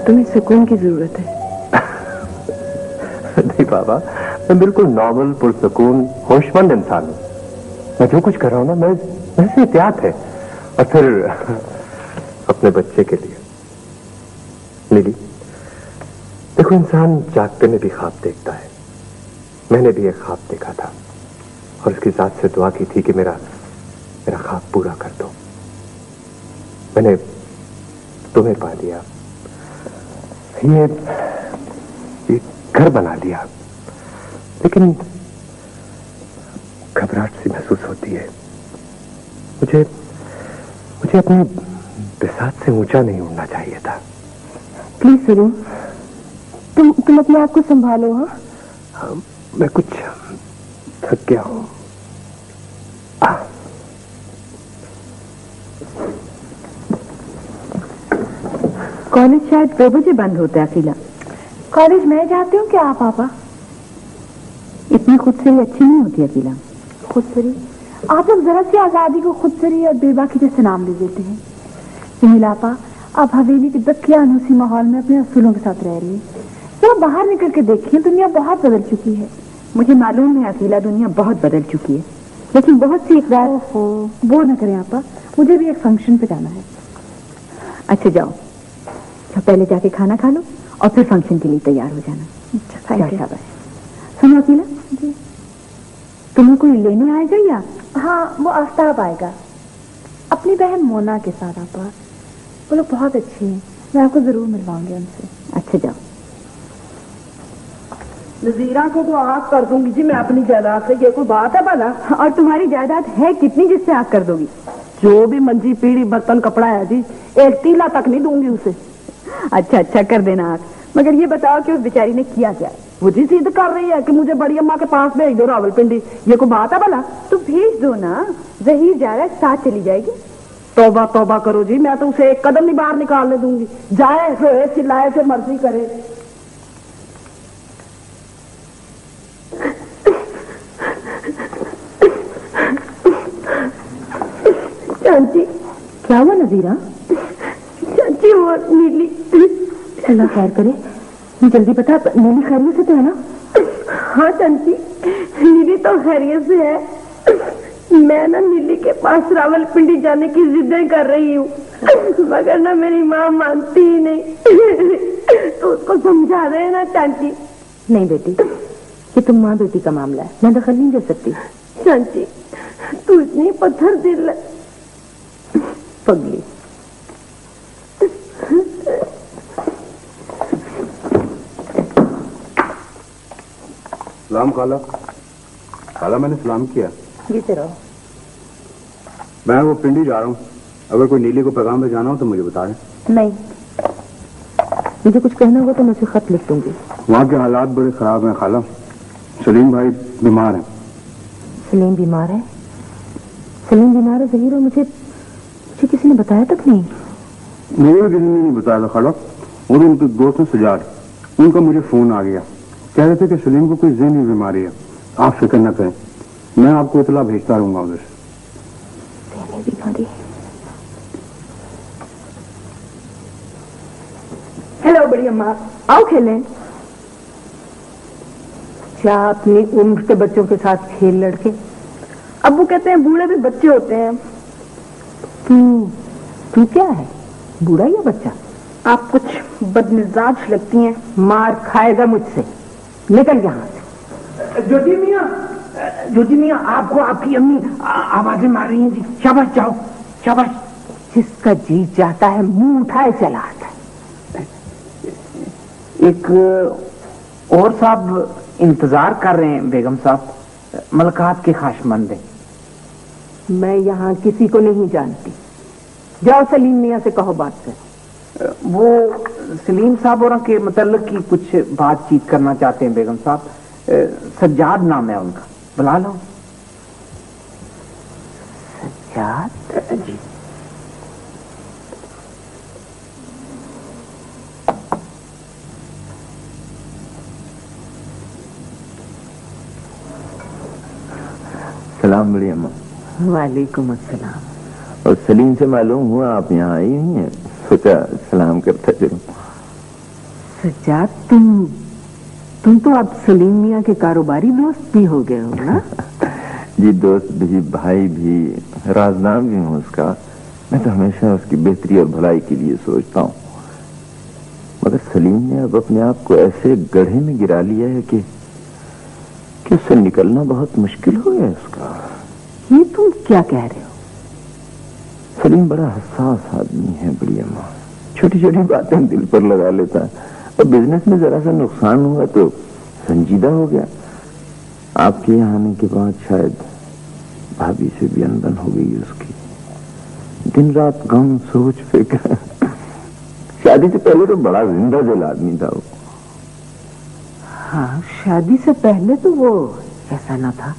तुम्हें सुकून की जरूरत है। नहीं बाबा, मैं बिल्कुल नॉर्मल पुरसुकून होशमंद इंसान हूं। मैं जो कुछ कर रहा हूं ना, मैं से एहतियात है। और फिर अपने बच्चे के लिए। नीली, देखो इंसान जागते में भी ख्वाब देखता है। मैंने भी एक ख्वाब देखा था और उसकी जात से दुआ की थी कि मेरा ख्वाब पूरा कर दो। मैंने तुम्हें पा लिया, ये घर बना लिया, लेकिन घबराहट सी महसूस होती है। मुझे अपनी बिसात से ऊंचा नहीं उड़ना चाहिए था। प्लीज सलीम, तुम अपने आप को संभालो। हाँ, मैं कुछ थक गया हूं। कॉलेज शायद 2 बजे बंद होता है। अकेला कॉलेज मैं जाती हूँ क्या पापा? इतनी खुदसरी अच्छी नहीं होती अकेला। खुदसरी? आप लोग जरा सी आजादी को खुदसरी और बेबाकी जैसे नाम ले देते हैं। सुनीला आपा, आप हवेली के दकियान उसी माहौल में अपने असूलों के साथ रह रही है। जरा बाहर निकल के देखिए, दुनिया बहुत बदल चुकी है। मुझे मालूम है अकेला, दुनिया बहुत बदल चुकी है, लेकिन बहुत सी इकरार। वो न करें आपा, मुझे भी एक फंक्शन पे जाना है। अच्छा जाओ, पहले जाके खाना खा लो और फिर फंक्शन के लिए तैयार हो जाना। अच्छा, शाबाश। सुनो अकेला जी, तुम्हें कोई लेने आएगा या? हाँ, वो आफ्ताब आएगा अपनी बहन मोना के साथ। आपा, वो लोग बहुत अच्छे हैं, मैं आपको जरूर मिलवाऊंगी उनसे। अच्छा जाओ। नजीरा को तो आग कर दूंगी जी मैं अपनी जायदाद से, ये कोई बात है भला? और तुम्हारी जायदाद है कितनी जिससे आग कर दोगी? जो भी मंजी पीढ़ी बर्तन कपड़ा है जी, 1 तीला तक नहीं दूंगी उसे। अच्छा कर देना आग, मगर ये बताओ कि उस बेचारी ने किया क्या? वो जी जिद कर रही है कि मुझे बड़ी अम्मा के पास भेज दो रावलपिंडी, ये कोई बात है भला? तो भेज दो ना, जहीर जा रहा है, साथ चली जाएगी। तौबा तौबा करो जी, मैं तो उसे एक कदम नहीं बाहर निकालने दूंगी। जाए रोए चिल्लाए जो मर्जी करे। चाची, क्या हुआ नजीरा? चाची वो नीली। अल्लाह खैर करे, जल्दी बता, नीली खैरियत से तो है ना? हाँ चाची, नीली तो खैरियत से है। मैं ना नीली के पास रावलपिंडी जाने की जिद्दें कर रही हूँ, मगर ना मेरी माँ मानती ही नहीं। तो उसको समझा रहे ना चाची। नहीं बेटी, ये तुम माँ बेटी का मामला है, मैं दखल नहीं दे सकती। चाची, तू इतनी पत्थर दिल है। पगली, सलाम खाला। खाला मैंने सलाम किया। जीते रहो। मैं वो पिंडी जा रहा हूँ, अगर कोई नीली को पैगाम भेजाना हो तो मुझे बता दें। नहीं, मुझे कुछ कहना होगा तो मैं उसे खत लिख दूंगी। वहाँ के हालात बड़े खराब हैं खाला। सलीम भाई बीमार है। सलीम बीमार है? सलीम बीमार है जहीर, और मुझे किसी ने बताया तक नहीं। मुझे किसी ने नहीं बताया था खाला। वो भी उनके दोस्त हैं सजाद, उनका मुझे फोन आ गया, कह रहे थे कि सलीम को कोई ज़हनी बीमारी है, आप फिक्र न करें, मैं आपको इतला भेजता रहूंगा उधर से। बीमारी? हेलो बड़ी अम्मा, आओ खेलें। क्या अपनी उम्र के बच्चों के साथ खेल लड़के? अब वो कहते हैं बूढ़े भी बच्चे होते हैं। तू क्या है, बूढ़ा या बच्चा? आप कुछ बदमिजाज लगती हैं। मार खाएगा मुझसे, निकल यहाँ से। ज्योति मियाँ, आपको आपकी अम्मी आवाजें मार रही हैं जी। शाबाश, जाओ शाबाश। जिसका जी चाहता है मुंह उठाए चला आता है। एक और साहब इंतजार कर रहे हैं बेगम साहब, मुलाकात के ख्वाहिशमंद हैं। मैं यहाँ किसी को नहीं जानती, जाओ सलीम मियाँ से कहो बात कर। वो सलीम साहब और के मतलब की कुछ बातचीत करना चाहते हैं बेगम साहब। सज्जाद नाम है उनका, बुला लो। सज्जाद जी? सलाम बड़ी अम्मा। वालेकुम अस्सलाम। और सलीम से मालूम हुआ आप यहाँ आई हुई हैं, सोचा सलाम करता चलूं। सज्जाद, तुम तो अब सलीम मियाँ के कारोबारी दोस्त भी हो गए हो ना? जी, दोस्त भी, भाई भी, राजनाम भी हूँ उसका। मैं तो हमेशा उसकी बेहतरी और भलाई के लिए सोचता हूँ, मगर सलीम ने अब अपने आप को ऐसे गड्ढे में गिरा लिया है कि उससे निकलना बहुत मुश्किल हो गया उसका। ये तुम क्या कह रहे हो? सलीम बड़ा हसास आदमी है बड़ी अम्मा, छोटी छोटी बातें दिल पर लगा लेता है, और बिजनेस में जरा सा नुकसान हुआ तो संजीदा हो गया। आपके यहाँ आने के बाद शायद भाभी से भी अनबन हो गई उसकी। दिन रात गम, सोच, फिक्र। शादी से पहले तो बड़ा जिंदा दिल आदमी था वो। हाँ, शादी से पहले तो वो ऐसा ना था,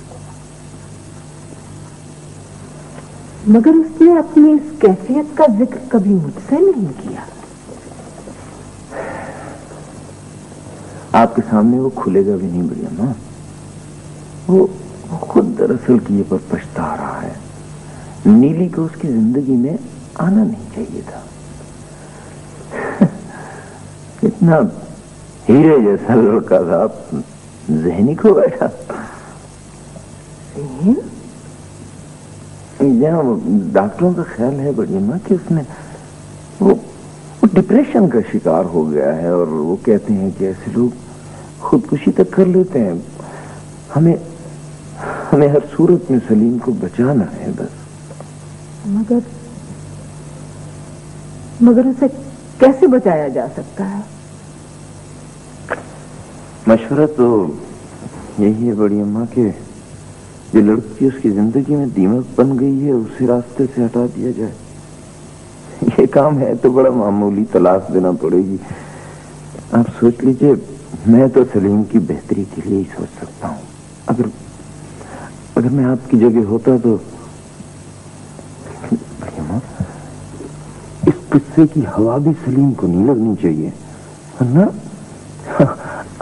मगर उसने अपनी इस कैफियत का जिक्र कभी मुझसे नहीं किया। आपके सामने वो खुलेगा भी नहीं बढ़िया ना। वो खुद दरअसल किए पर पछता रहा है। नीली को उसकी जिंदगी में आना नहीं चाहिए था। इतना हीरे जैसा लड़का था, ज़हनी खो बैठा। जहाँ डॉक्टरों का ख्याल है बढ़िया ना कि उसने वो डिप्रेशन का शिकार हो गया है, और वो कहते हैं कि ऐसे लोग खुदकुशी तक कर लेते हैं। हमें हर सूरत में सलीम को बचाना है बस। मगर उसे कैसे बचाया जा सकता है? मशवरा तो यही है बड़ी अम्मा के जो लड़की उसकी जिंदगी में दीमक बन गई है उसे रास्ते से हटा दिया जाए। ये काम है तो बड़ा मामूली, तलाश देना पड़ेगी। आप सोच लीजिए, मैं तो सलीम की बेहतरी के लिए ही सोच सकता हूँ। अगर मैं आपकी जगह होता तो इस किस्से की हवा भी सलीम को नहीं लगनी चाहिए, वरना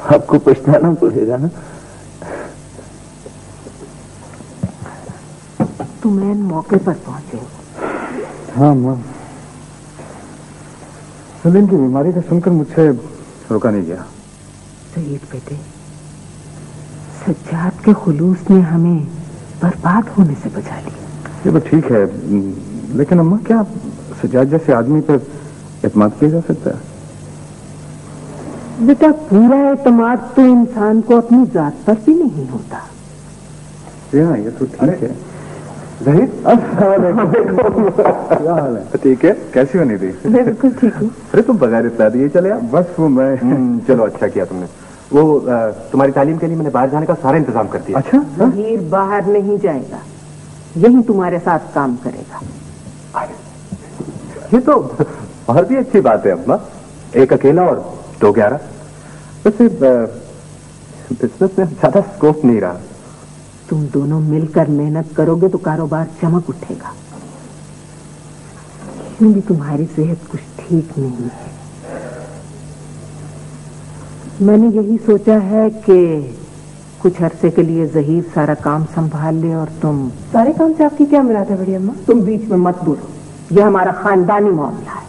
आपको पछताना पड़ेगा ना। तुम ऐन मौके पर पहुंचे हो। हाँ माँ, सलीम की बीमारी का सुनकर मुझसे रोका नहीं गया। सईद बेटे, सज्जाद के खुलूस ने हमें बर्बाद होने से बचा लिया। ये तो ठीक है, लेकिन अम्मा क्या सज्जाद जैसे आदमी पर एतमाद किया जा सकता है? बेटा, पूरा एतमाद तो इंसान को अपनी जात पर भी नहीं होता। हाँ, ये तो ठीक है। ज़हीर, क्या हाल है? ठीक है, कैसी बनी थी? मैं बिल्कुल ठीक हूँ। अरे तुम बगैर इत्तला दिए चले आप। बस वो मैं चलो, अच्छा किया तुमने। वो तुम्हारी तालीम के लिए मैंने बाहर जाने का सारा इंतजाम कर दिया। अच्छा, ज़हीर बाहर नहीं जाएगा, यही तुम्हारे साथ काम करेगा। ये तो और भी अच्छी बात है अम्मा, एक अकेला और 2-11। वैसे बिजनेस में ज्यादा स्कोप नहीं रहा। तुम दोनों मिलकर मेहनत करोगे तो कारोबार चमक उठेगा। यूं भी तुम्हारी सेहत कुछ ठीक नहीं है। मैंने यही सोचा है कि कुछ अरसे के लिए ज़हीर सारा काम संभाल ले और तुम। सारे काम से आपकी क्या मुराद है बड़ी अम्मा? तुम बीच में मत बोलो, यह हमारा खानदानी मामला है।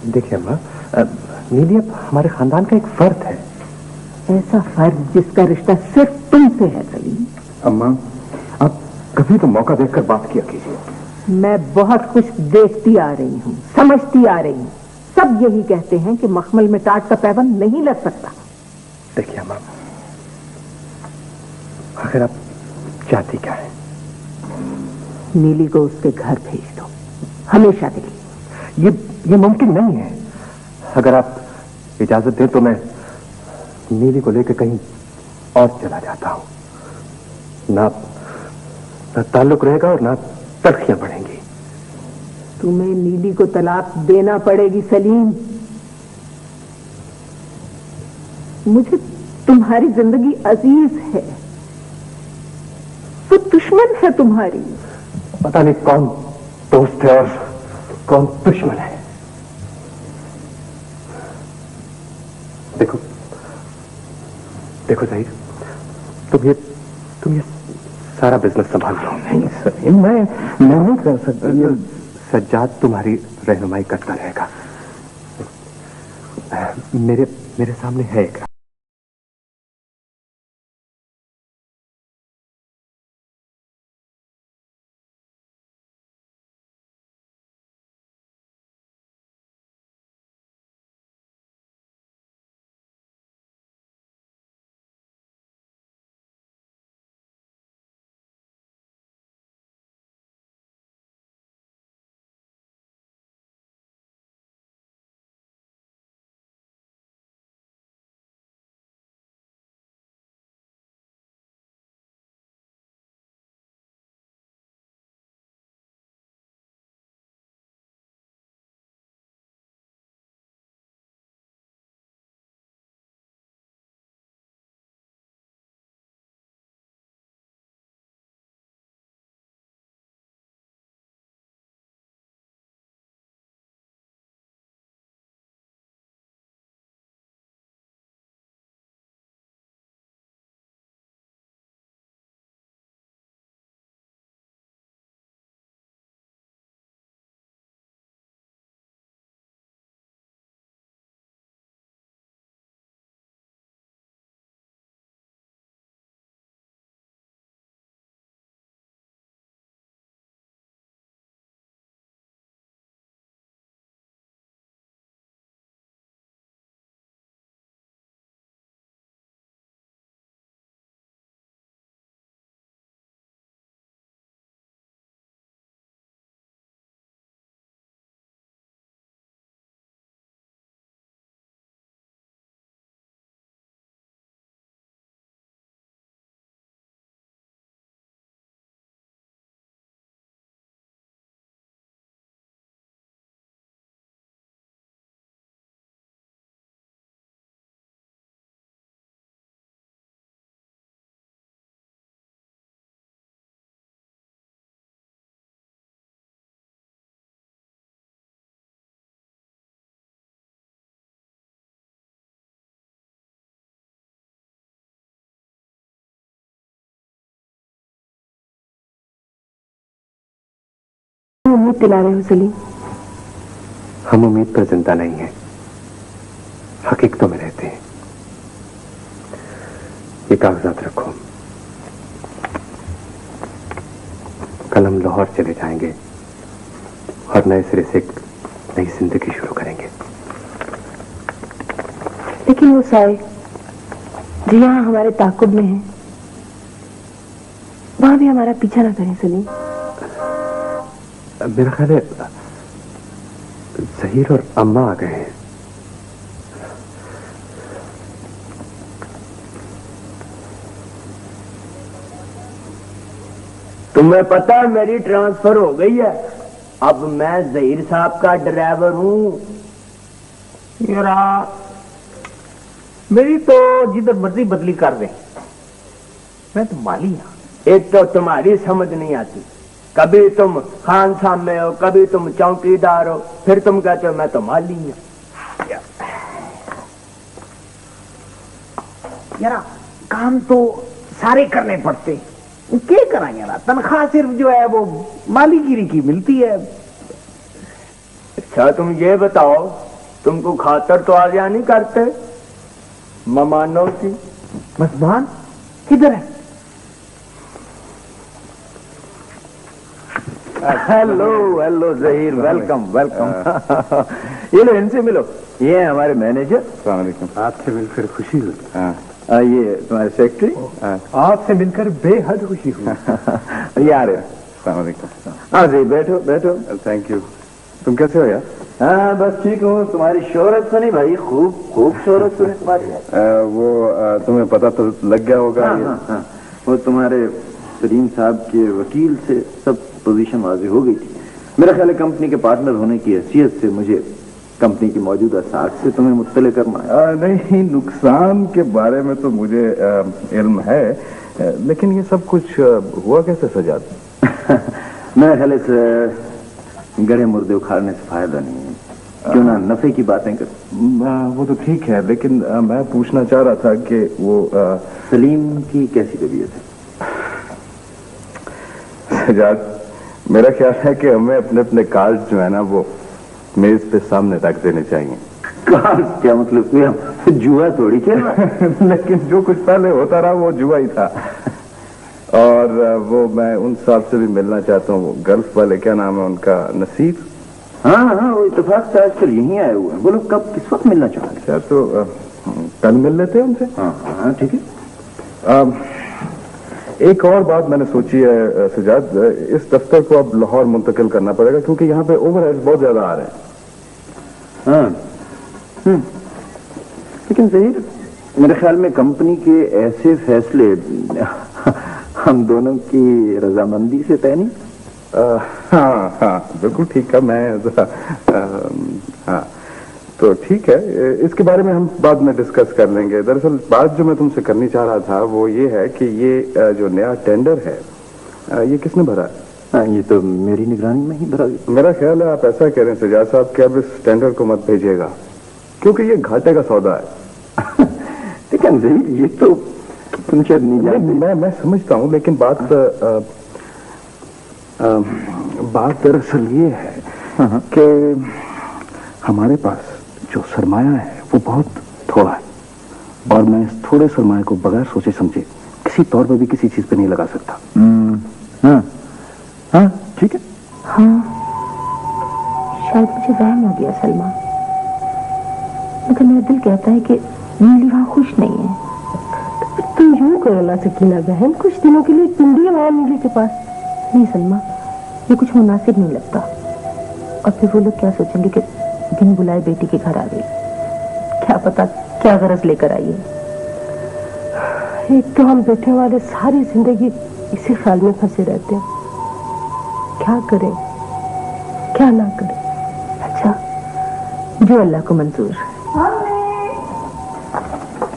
देखिए अम्मा, नीली अब हमारे खानदान का एक फर्द है। ऐसा फर्द जिसका रिश्ता सिर्फ तुमसे है सलीम। अम्मा आप कभी तो मौका देखकर बात किया कीजिए। मैं बहुत कुछ देखती आ रही हूँ, समझती आ रही हूँ। सब यही कहते हैं कि मखमल में टाट का पैबंद नहीं लग सकता। देखिए अम्मा, आखिर आप चाहती क्या है? नीली को उसके घर भेज दो, हमेशा के लिए। ये मुमकिन नहीं है। अगर आप इजाजत दें तो मैं नीली को लेकर कहीं और चला जाता हूँ। ना ताल्लुक रहेगा और ना तलखियां बढ़ेंगी। तुम्हें नीली को तलाक देना पड़ेगी सलीम। मुझे तुम्हारी जिंदगी अजीज है, वो दुश्मन है तुम्हारी। पता नहीं कौन दोस्त है और कौन दुश्मन है। देखो ज़हीर, तुम ये सारा बिजनेस संभाल लो। नहीं सर, मैं नहीं कर सकता। सज्जाद तुम्हारी रहनुमाई करता रहेगा। मेरे मेरे सामने है एक। उम्मीद दिला रहे हो सलीम? हम उम्मीद पर जिंदा नहीं हैं, हकीकतों में रहते हैं। ये कागजात रखो, कल हम लाहौर चले जाएंगे और नए सिरे से एक नई जिंदगी शुरू करेंगे। लेकिन वो साए जो यहाँ हमारे ताकुब में है, वहां भी हमारा पीछा ना करें सलीम। मेरा ख्याल है ज़हीर और अम्मा आ गए हैं। तुम्हें पता है मेरी ट्रांसफर हो गई है, अब मैं ज़हीर साहब का ड्राइवर हूं। यारा मेरी तो जिधर मर्जी बदली कर दे, मैं तो माली हूं। एक तो तुम्हारी समझ नहीं आती, कभी तुम खान साहब में हो, कभी तुम चौकीदार हो, फिर तुम कहते हो मैं तो माली हूं। यारा काम तो सारे करने पड़ते, क्या करा यारा, तनख्वाह सिर्फ जो है वो मालीगिरी की मिलती है। अच्छा तुम ये बताओ, तुमको खातर तो आलिया नहीं करते मेहमानों की? मेहमान किधर है? Hello hello Zaheer, welcome welcome. ये लो, इनसे मिलो, ये है हमारे मैनेजर। अस्सलाम वालेकुम। आपसे मिलकर खुशी हुई। ये तुम्हारे सेक्रेटरी। आपसे मिलकर बेहद खुशी हुई। यार अस्सलाम वालेकुम। हाँ जी, बैठो बैठो। Thank you. तुम कैसे हो यार? हाँ बस ठीक हूँ। तुम्हारी शोहरत सुनी भाई, खूब खूब शोहरत सुनी तुम्हारी। तुम्हें पता तो लग गया होगा। हाँ, वो तुम्हारे सलीम साहब के वकील से सब पोजीशन वाज़ेह हो गई थी। मेरा ख्याल है कंपनी के पार्टनर होने की हैसियत से मुझे कंपनी की मौजूदा साख से तुम्हें मुत्तले करना है। नहीं, नुकसान के बारे में तो मुझे इल्म है, लेकिन ये सब कुछ हुआ कैसे सजाद? मेरा ख्याल है गड़े मुर्दे उखाड़ने से फायदा नहीं है, क्यों ना नफे की बातें कर। वो तो ठीक है, लेकिन मैं पूछना चाह रहा था कि वो सलीम की कैसी तबीयत है? सजाद, मेरा ख्याल है कि हमें अपने अपने कार्ड जो है ना वो मेज पे सामने रख देने चाहिए। क्या मतलब कि जुआ थोड़ी खेल लेकिन जो कुछ पहले होता रहा वो जुआ ही था। और वो मैं उन साहब से भी मिलना चाहता हूँ, गल्फ वाले, क्या नाम है उनका, नसीब। हाँ, वो इत्तेफाक से आजकल यहीं आए हुए हैं। बोलो कब किस वक्त मिलना चाहते हैं? अच्छा, तो कल मिल लेते हैं उनसे। हाँ ठीक है। एक और बात मैंने सोची है सजाद, इस दफ्तर को अब लाहौर मुंतकिल करना पड़ेगा क्योंकि यहाँ पे ओवरहेड्स बहुत ज्यादा आ रहे हैं। हाँ, लेकिन ज़हीर, मेरे ख्याल में कंपनी के ऐसे फैसले हम दोनों की रजामंदी से तय नहीं। हाँ, बिल्कुल ठीक है। हाँ, तो ठीक है, इसके बारे में हम बाद में डिस्कस कर लेंगे। दरअसल बात जो मैं तुमसे करनी चाह रहा था वो ये है कि ये जो नया टेंडर है ये किसने भरा है? हाँ, ये तो मेरी निगरानी में ही भरा गया। मेरा ख्याल है आप ऐसा कह रहे हैं सजाद साहब कि अब इस टेंडर को मत भेजिएगा क्योंकि ये घाटे का सौदा है। लेकिन ज़हीर, ये तो तुम शायद नहीं जानते। मैं समझता हूँ, लेकिन बात दरअसल ये है कि हमारे पास जो सरमाया है वो बहुत थोड़ा है और मैं इस थोड़े सरमाए को बगैर सोचे समझे किसी तौर पर भी किसी चीज पे नहीं लगा सकता। हाँ, ठीक है। हाँ, शायद मुझे वहम हो गया सलमा, मगर मेरा दिल कहता है कि नीली वहां खुश नहीं है। तो तुम यूं करो ना सकीना बहन, कुछ दिनों के लिए तुम भी वहां नीली के पास। नहीं सलमा, ये कुछ मुनासिब नहीं लगता। और फिर वो लोग क्या सोचेंगे कि बिन बुलाए बेटी के घर आ गई, क्या पता क्या गरज लेकर आई है। एक तो हम बैठे वाले सारी जिंदगी इसी ख्याल में फंसे रहते हैं, क्या करें क्या ना करें। अच्छा, जो अल्लाह को मंजूर।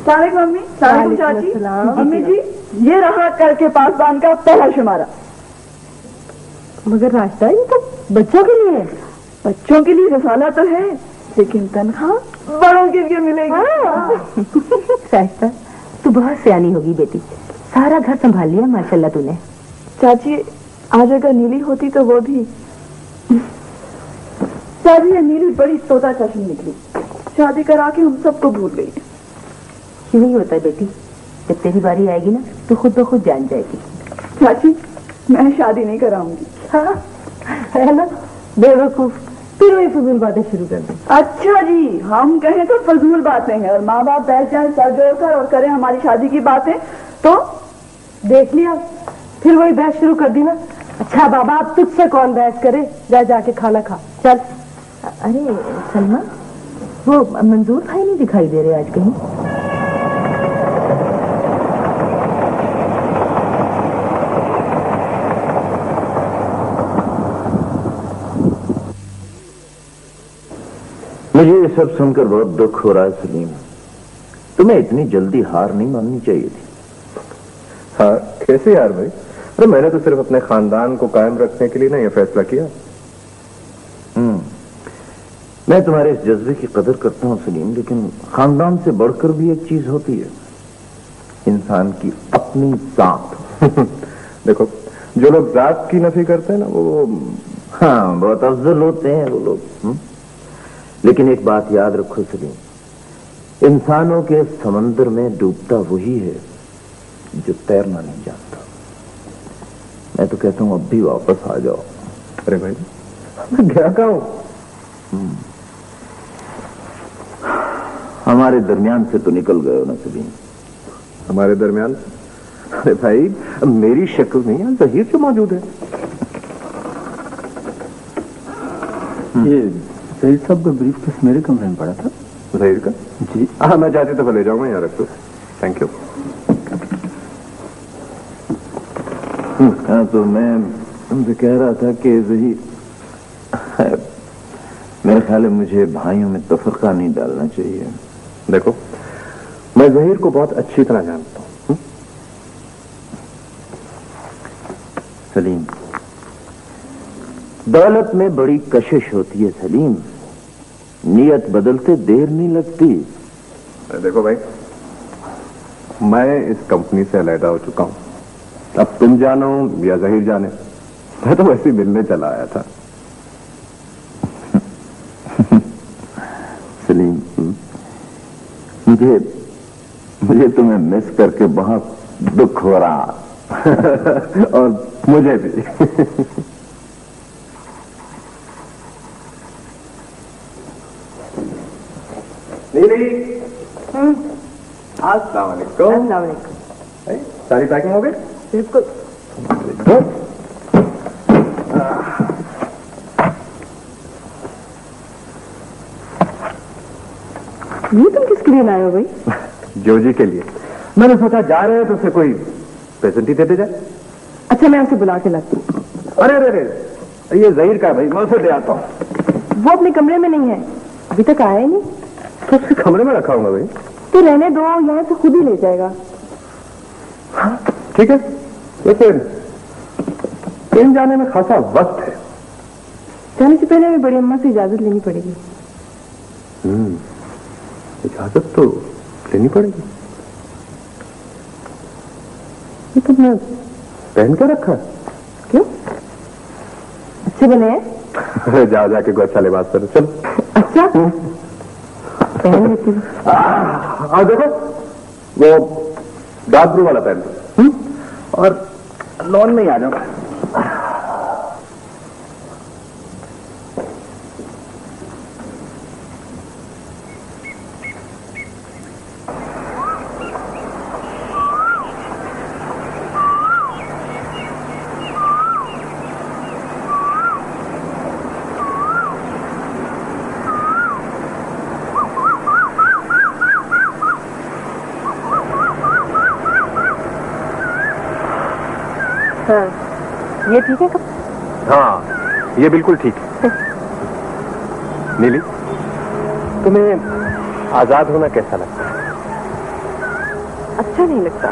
मम्मी, चाची, मम्मी जी, ये रहा कर के पासबान का पहला शुमारा। मगर रास्ता ये तो बच्चों के लिए है। बच्चों के लिए रसाला तो है, लेकिन तनख्वाह बड़ों के लिए मिलेगी। रास्ता, तू बहुत सियानी होगी बेटी, सारा घर संभाल लिया माशाल्लाह तूने। चाची, आज अगर नीली होती तो वो भी। चाची, ये नीली बड़ी तोता चश्म निकली, शादी करा के हम सबको भूल गई। यही होता है बेटी, जब तेरी बारी आएगी ना तो खुद ब खुद जान जाएगी। चाची, मैं शादी नहीं कराऊंगी। हाँ, है ना बेवकूफ, फिर वही फजूल बातें शुरू कर दें। अच्छा जी, हम कहें तो फजूल बातें हैं और माँ बाप बैठ जाए सर जोड़कर और करें हमारी शादी की बातें तो देख लिया, फिर वही बहस शुरू कर दी ना। अच्छा बाबा, अब तुझसे कौन बहस करे, जा जाके खाना खा चल। अरे सलमा, वो मंजूर भाई नहीं दिखाई दे रहे आज कहीं? मुझे ये सब सुनकर बहुत दुख हो रहा है सलीम। तुम्हें इतनी जल्दी हार नहीं माननी चाहिए थी। हाँ, कैसे यार भाई? अरे मैंने तो सिर्फ अपने खानदान को कायम रखने के लिए ना ये फैसला किया। मैं तुम्हारे इस जज्बे की कदर करता हूँ सलीम, लेकिन खानदान से बढ़कर भी एक चीज होती है, इंसान की अपनी जात। देखो, जो लोग जात की नफी करते हैं ना वो हाँ, बहुत अफजल होते हैं वो लोग। लेकिन एक बात याद रखो सलीम, इंसानों के समंदर में डूबता वही है जो तैरना नहीं जानता। मैं तो कहता हूं अब भी वापस आ जाओ। अरे भाई, मैं गया कहाँ हूं? हमारे दरमियान से तो निकल गए हो ना सलीम। हमारे दरमियान? अरे भाई, मेरी शक्ल नहीं है, ज़हीर जो मौजूद है। ये ज़हीर साहब का ब्रीफ केस मेरे कमरे में पड़ा था। ज़हीर का? जी हाँ, मैं चाहती तो ले जाऊंगा, यहाँ रख दो। Thank you. हाँ, तो मैं तुमसे कह रहा था कि ज़हीर, मेरे ख्याल है मुझे भाइयों में तफरका नहीं डालना चाहिए। देखो, मैं ज़हीर को बहुत अच्छी तरह जानता हूँ। सलीम, दौलत में बड़ी कशिश होती है सलीम, नियत बदलते देर नहीं लगती। देखो भाई, मैं इस कंपनी से अलहदा हो चुका हूँ। अब तुम जानो या ज़हीर जाने, मैं तो वैसे ही मिलने चला आया था। सलीम, मुझे मुझे तुम्हें मिस करके बहुत दुख हो रहा। और मुझे भी। नीली, अस्सलाम वालेकुम। सारी पैकिंग हो गई? बिल्कुल। ये तुम किसके लिए लाए हो भाई? जोजी के लिए। मैंने सोचा जा रहे हैं तो उसे कोई प्रेजेंट ही देते जाए। अच्छा, मैं उसे बुला के लाती हूँ। अरे अरे अरे, ये जहीर का है भाई, मैं उसे दे आता हूँ। वो अपने कमरे में नहीं है, अभी तक आया ही नहीं। तो उसके कमरे में रखा हूँ भाई। तो रहने दो, यहाँ से खुद ही ले जाएगा। हाँ, ठीक है, लेकिन ट्रेन जाने में खासा वक्त है। जाने से पहले हमें बड़ी अम्मा से इजाजत लेनी पड़ेगी। इजाजत तो लेनी पड़ेगी। ये तुमने पहन के रखा है? क्यों? अच्छे बने हैं? जा जाके कोई अच्छा लिबास करो, चल। अच्छा, पहन लेती हूँ। देखो, वो डार्क ब्लू वाला पहन लो, और लॉन में ही आ जाओ। हाँ, ये ठीक है? हाँ, ये बिल्कुल ठीक है। नीली, तुम्हें आजाद होना कैसा लगता है? अच्छा नहीं लगता।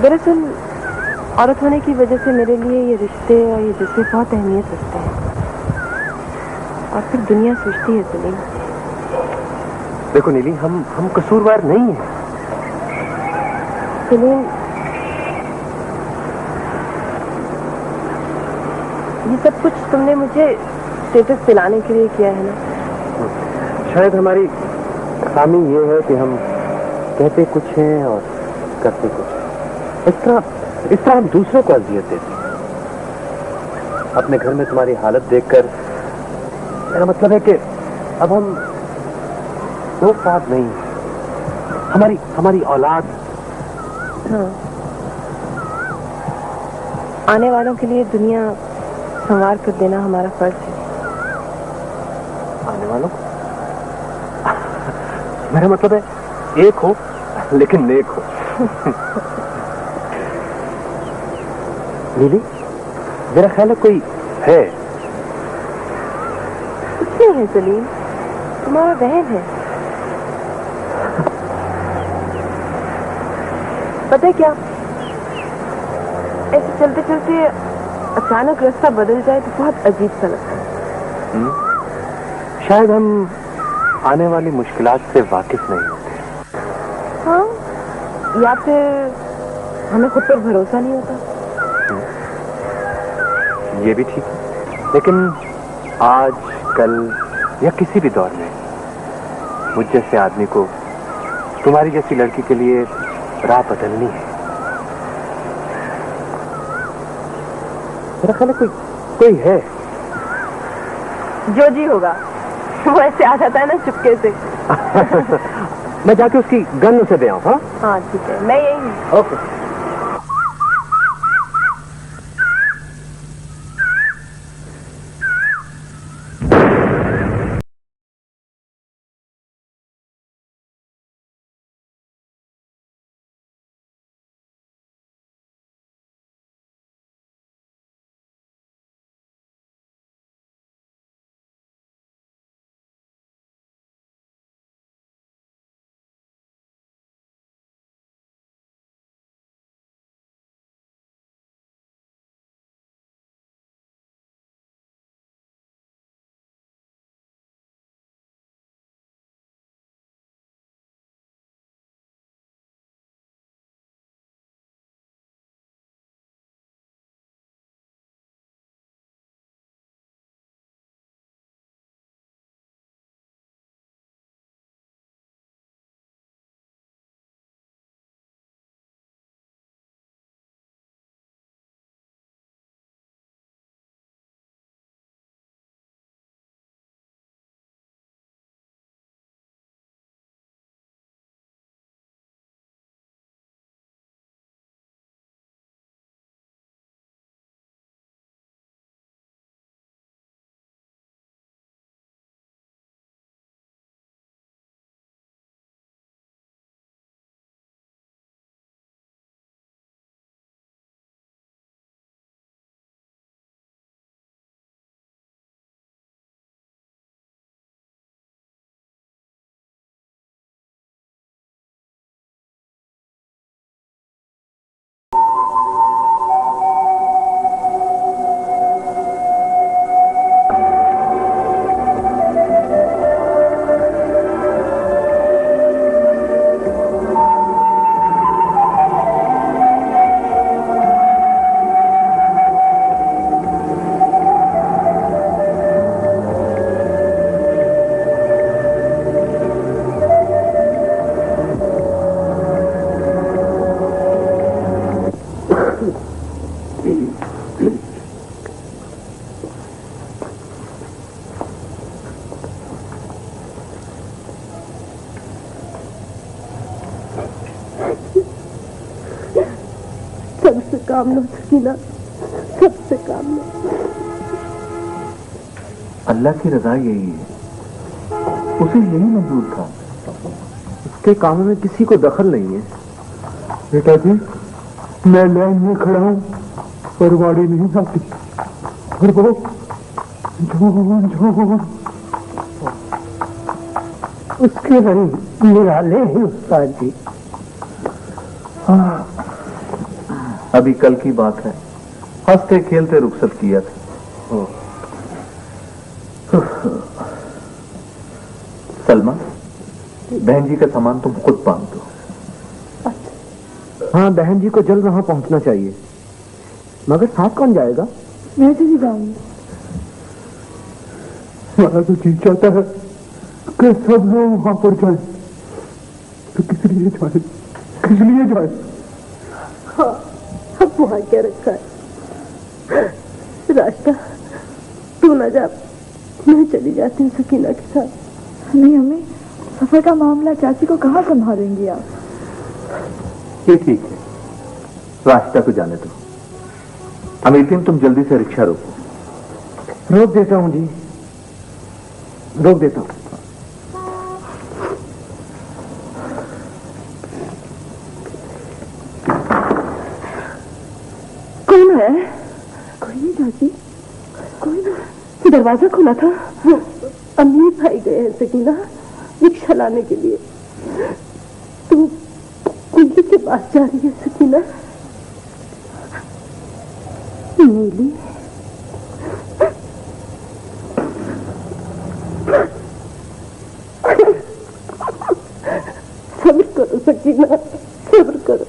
दरअसल औरत होने की वजह से मेरे लिए ये रिश्ते और ये जज्बे बहुत अहमियत रखते हैं, और फिर दुनिया सोचती है सलीम। देखो नीली, हम कसूरवार नहीं हैं। सलीम, ये सब कुछ तुमने मुझे स्टेटस दिलाने के लिए किया है ना? शायद हमारी खामी ये है कि हम कहते कुछ हैं और करते कुछ। इस तरह हम दूसरों को अजियत देते हैं। अपने घर में तुम्हारी हालत देखकर मेरा मतलब है कि अब हम दो साथ नहीं हैं। हमारी औलाद। हाँ, आने वालों के लिए दुनिया संवार कर देना हमारा फर्ज है। आने वालों को? मेरा मतलब है एक हो लेकिन नेक हो। नीली, मेरा ख्याल है कोई है। कुछ नहीं है सलीम, तुम्हारा वहम है। पता है क्या, ऐसे चलते चलते अचानक रास्ता बदल जाए तो बहुत अजीब सा लगता है। शायद हम आने वाली मुश्किलात से वाकिफ नहीं होते। हाँ, या फिर हमें खुद पर भरोसा नहीं होता। ये भी ठीक है, लेकिन आज कल या किसी भी दौर में मुझ जैसे आदमी को तुम्हारी जैसी लड़की के लिए राह बदलनी है। मेरा ख्याल है कोई है। जो जी होगा, वो ऐसे आ जाता है ना चुपके से। मैं जाके उसकी गन उसे दे आऊं। हाँ हाँ ठीक है, मैं यही हूँ। ओके। काम लो सकीना, सबसे काम लो। अल्लाह की रजा यही है, उसे यही मंजूर था। उसके कामों में किसी को दखल नहीं है। बेटा जी, मैं लाइन में खड़ा हूं पर गाड़ी नहीं आती, और वो झोर उसके रंग निराले हैं उस्ताद जी। अभी कल की बात है, हंसते खेलते रुखसत किया था। सलमा, बहन जी का सामान तुम खुद बांध दो। हाँ, बहन जी को जल्द वहां पहुंचना चाहिए, मगर साथ कौन जाएगा? मैं तो नहीं जाऊंगी। हमारा तो जी चाहता है कि सब लोग वहां पर जाए, तो किस लिए जाए, किस लिए जाए? हाँ, अब वहां क्या रखा है? रास्ता तू न जा, मैं चली जाती हूँ सकीना के साथ। नहीं अम्मी, सफर का मामला चाची को कहाँ संभालेंगी आप? ये ठीक है, रास्ता को जाने दो। अमीर, तुम जल्दी से रिक्शा रोको। रोक देता हूँ जी, रोक देता हूँ। कौन है? कोई नहीं चाची, कोई नहीं। दरवाजा खुला था, वो अमीर भाई गए हैं सकीना रिक्शा लाने के लिए। तू नीली के पास जा रही है सकीना? नीली, सब्र करो सकीना, सब्र करो।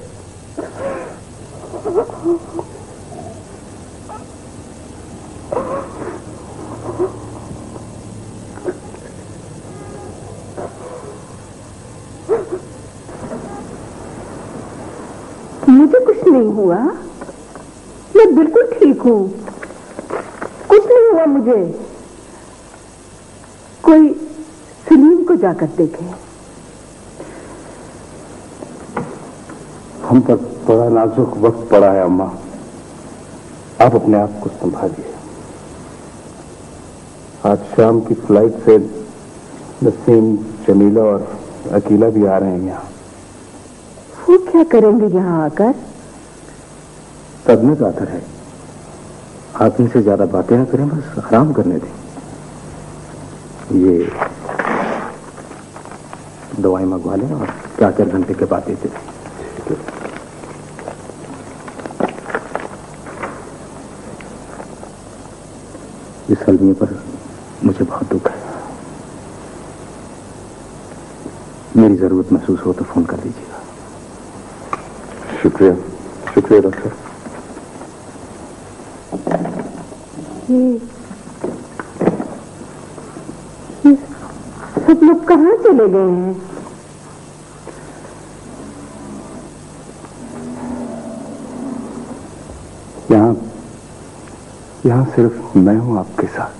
मुझे कुछ नहीं हुआ, मैं बिल्कुल ठीक हूँ, कुछ नहीं हुआ मुझे। कोई सलीम को जाकर देखे। हम पर बड़ा नाजुक वक्त पड़ा है अम्मा, आप अपने आप को संभालिए। आज शाम की फ्लाइट से नसीम, जमीला और अकीला भी आ रहे हैं यहाँ। वो क्या करेंगे यहाँ आकर? सदमे का असर है, आप इनसे ज्यादा बातें ना करें, बस आराम करने दें। ये दवाई मंगवा लें और 4-4 घंटे के बाद देते हैं। इस अलमिया पर मुझे बहुत दुख है, मेरी जरूरत महसूस हो तो फोन कर दीजिएगा। शुक्रिया, शुक्रिया डॉक्टर। ये सब लोग कहाँ चले गए हैं? यहाँ सिर्फ मैं हूं आपके साथ।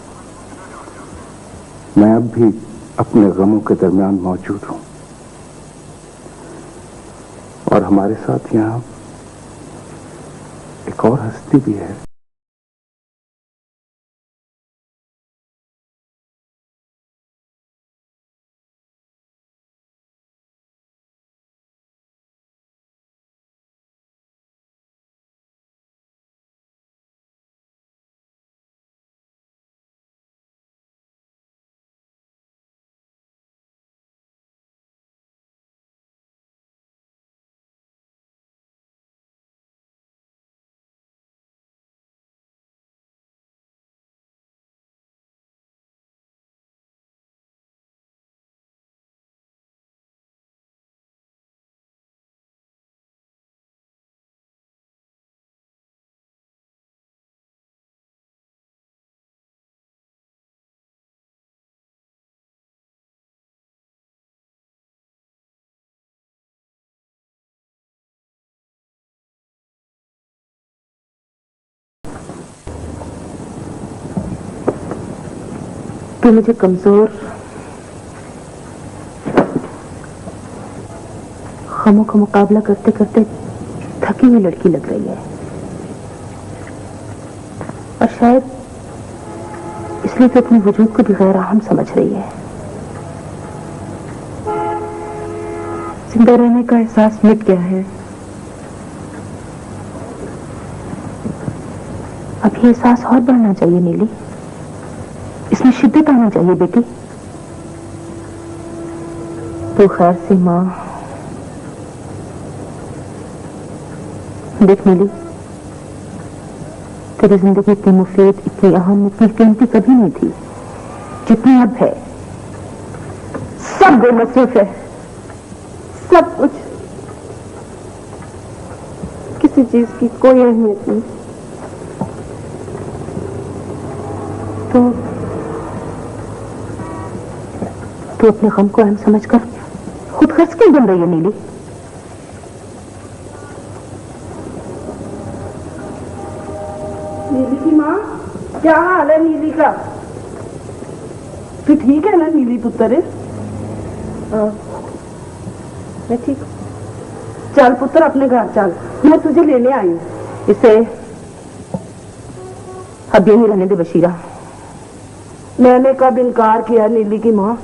मैं अब भी अपने गमों के दरमियान मौजूद हूं, और हमारे साथ यहाँ एक और हस्ती भी है। तो मुझे कमजोर, गमों का मुकाबला करते करते थकी हुई लड़की लग रही है। शायद इसलिए तो अपने वजूद को भी गैर अहम समझ रही है। जिंदा रहने का एहसास मिट गया है। अब ये एहसास और बढ़ना चाहिए नीली, इसमें शिद्दत आनी चाहिए बेटी। तो खैर से माँ, देख नीली, तेरी जिंदगी इतनी मुफीद, इतनी अहम, इतनी कीमती कभी नहीं थी जितनी अब है। सब बेमसरूफ है, सब कुछ, किसी चीज की कोई अहमियत नहीं। तो अपने गम को अहम समझकर खुद खर्च क्यों बन रही है नीली? नीली की माँ, क्या हाल है नीली का? तू ठीक है ना नीली पुत्र? मैं ठीक। चल पुत्र अपने घर चल, मैं तुझे लेने आई हूँ। इसे अब यही रहने दे बशीरा। मैंने कब इनकार किया नीली की माँ,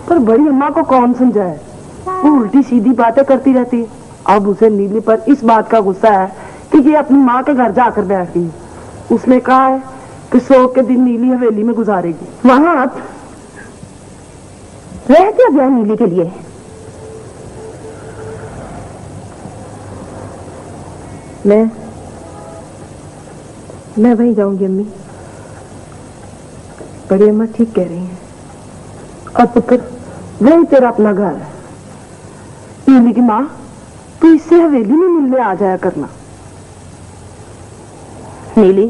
पर बड़ी अम्मा को कौन समझाए? वो उल्टी सीधी बातें करती रहती है। अब उसे नीली पर इस बात का गुस्सा है कि ये अपनी माँ के घर जाकर बैठी है। उसने कहा है कि 100 के दिन नीली हवेली में गुजारेगी। वहां आप रह क्या गया नीली के लिए? मैं वहीं जाऊंगी अम्मी। बड़ी अम्मा ठीक कह रही हैं। और पुत्र, वही तेरा अपना घर है। नीली की माँ, तू इससे हवेली में मिलने आ जाया करना। नीली,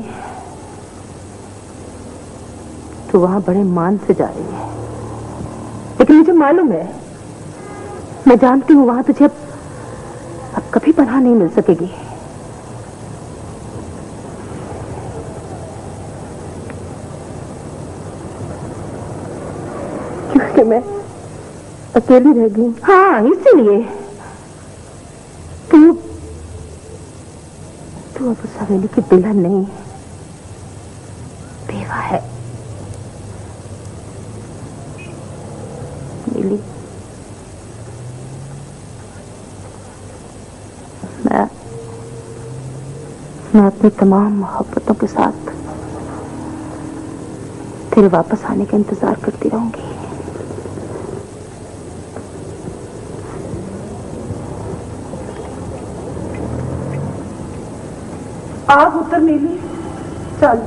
तू वहां बड़े मान से जा रही है, लेकिन मुझे मालूम है, मैं जानती हूं वहां तुझे अब कभी पनाह नहीं मिल सकेगी। क्योंकि मैं अकेली रह गई। हाँ, इसीलिए तू अब उस हवेली की दुल्हन नहीं, बेवा है। नीली, मैं अपनी तमाम मोहब्बतों के साथ तेरे वापस आने का इंतजार करती रहूंगी। आप उत्तर नीली, चल।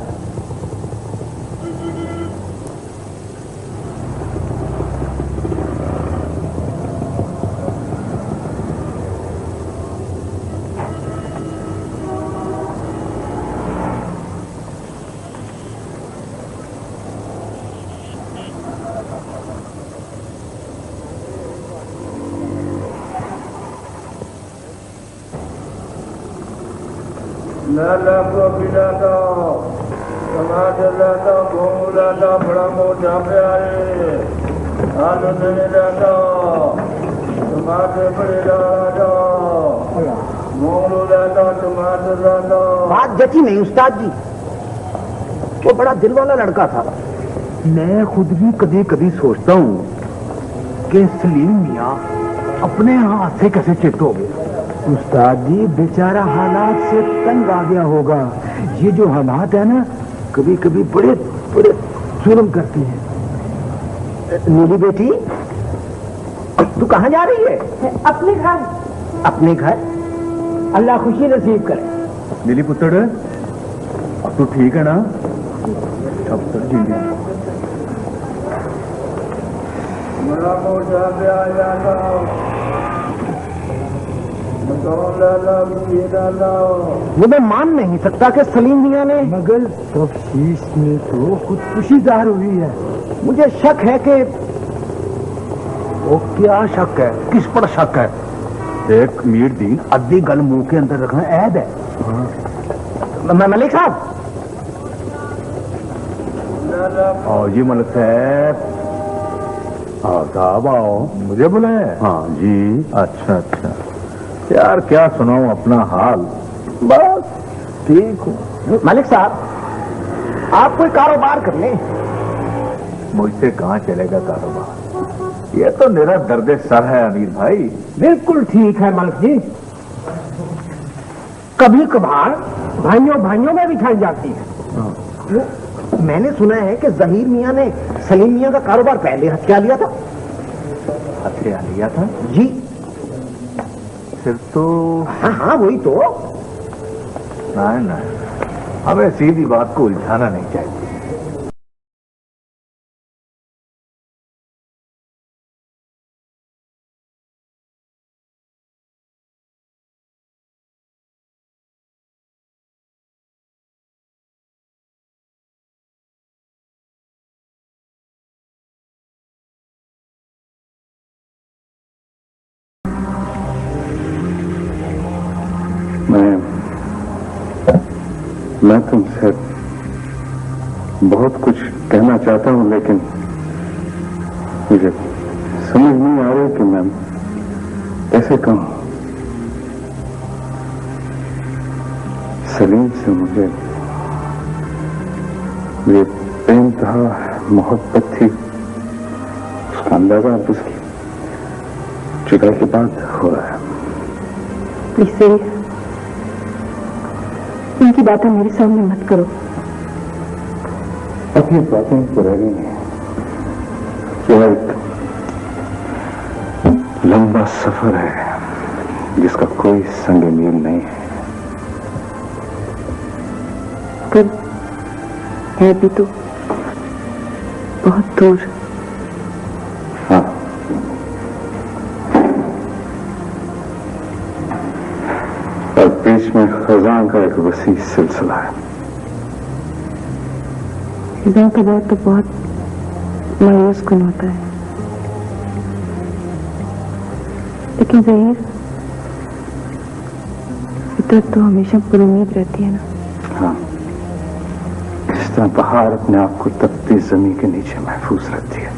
लाला गोभी लाला, टमाटर लाला, गोमू लाला, बड़ा मोटा प्यारे, आलू दही लाला, टमाटर बड़े लाला, गोमू लाला, टमाटर लाला। बात जची नहीं उस्ताद जी, वो बड़ा दिल वाला लड़का था। मैं खुद भी कभी कभी सोचता हूँ कि सलीम मियाँ अपने हाथ से कैसे चिट हो गया। उस्ताद जी, बेचारा हालात से तंग आ गया होगा। ये जो हालात है ना, कभी कभी बड़े बड़े जुल्म करती हैं। नीली बेटी, तू कहाँ जा रही है? अपने घर। अपने घर? अल्लाह खुशी नसीब करे। नीली पुत्र, अब तू ठीक है ना? अब तक जी बड़ा मोटा प्यारा, वो मैं मान नहीं सकता कि सलीम मियाँ ने, मगर तफ्तीश में तो खुदकुशी जाहिर हुई है। मुझे शक है कि वो क्या शक है? किस पर शक है? एक मीर दी अद्धी गल मुंह के अंदर रखना ऐब है। मलिक साहब, आओ जी मलिक साहब। हाँ साहब आओ। मुझे बुलाया? हाँ जी। अच्छा अच्छा यार, क्या सुनाऊं अपना हाल, बस ठीक हूँ। मलिक साहब, आप कोई कारोबार कर लें। मुझसे कहां चलेगा कारोबार? यह तो मेरा दर्द सर है अमीर भाई। बिल्कुल ठीक है मलिक जी। कभी कभार भाइयों में भी ठंड जाती है। मैंने सुना है कि जहीर मियां ने सलीम मियां का कारोबार पहले हथिया लिया था। हथिया लिया था? जी। फिर तो हाँ वही तो। नहीं, हमें सीधी बात को उलझाना नहीं चाहिए। मैं तुमसे बहुत कुछ कहना चाहता हूं, लेकिन मुझे समझ नहीं आ रही कि मैं कैसे कहूं। सलीम से मुझे ये बेइंतहा मोहब्बत थी, उसका अंदाजा उसकी जुदाई के बाद हो रहा है। इससे उनकी बातें मेरे सामने मत करो। अब ये बातें तो रह गई हैं। यह एक लंबा सफर है जिसका कोई संग मील नहीं है। पर है भी तो बहुत दूर। हाँ, और बीच में खजान का एक वसी सिलसिला है। खजान का दौर तो बहुत मायूस कुन होता है, लेकिन ज़हीर फितरत तो हमेशा पुरुम्मीद रहती है ना। हाँ, इस तरह बहार अपने आप को तपती जमीन के नीचे महफूज रखती है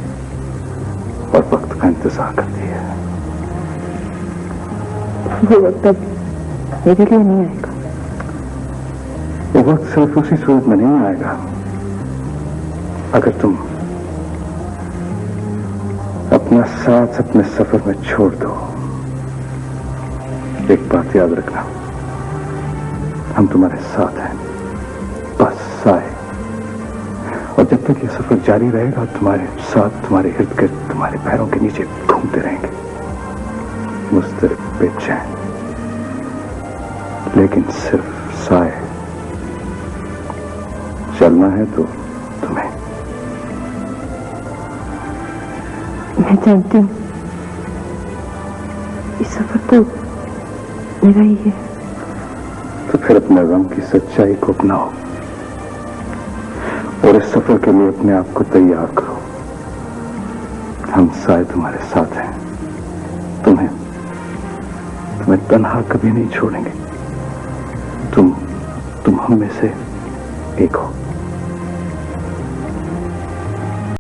और वक्त का इंतजार करती है। वो वक्त अब मेरे लिए नहीं आएगा। वो वक्त सिर्फ उसी सूरत में नहीं आएगा अगर तुम अपना साथ अपने सफर में छोड़ दो। एक बात याद रखना, हम तुम्हारे साथ हैं, बस साए। और जब तक ये सफर जारी रहेगा, तुम्हारे साथ, तुम्हारे इर्द गिर्द, तुम्हारे पैरों के नीचे घूमते रहेंगे, मुस्तरिब, बेचैन, लेकिन सिर्फ साए। चलना है तो तुम्हें। मैं जानती हूँ इस सफर तो मेरा ही है। तो फिर अपने गम की सच्चाई को अपनाओ और इस सफर के लिए अपने आप को तैयार करो। हम साए तुम्हारे साथ हैं, तुम्हें तन्हा कभी नहीं छोड़ेंगे। तुम हम में से एक हो।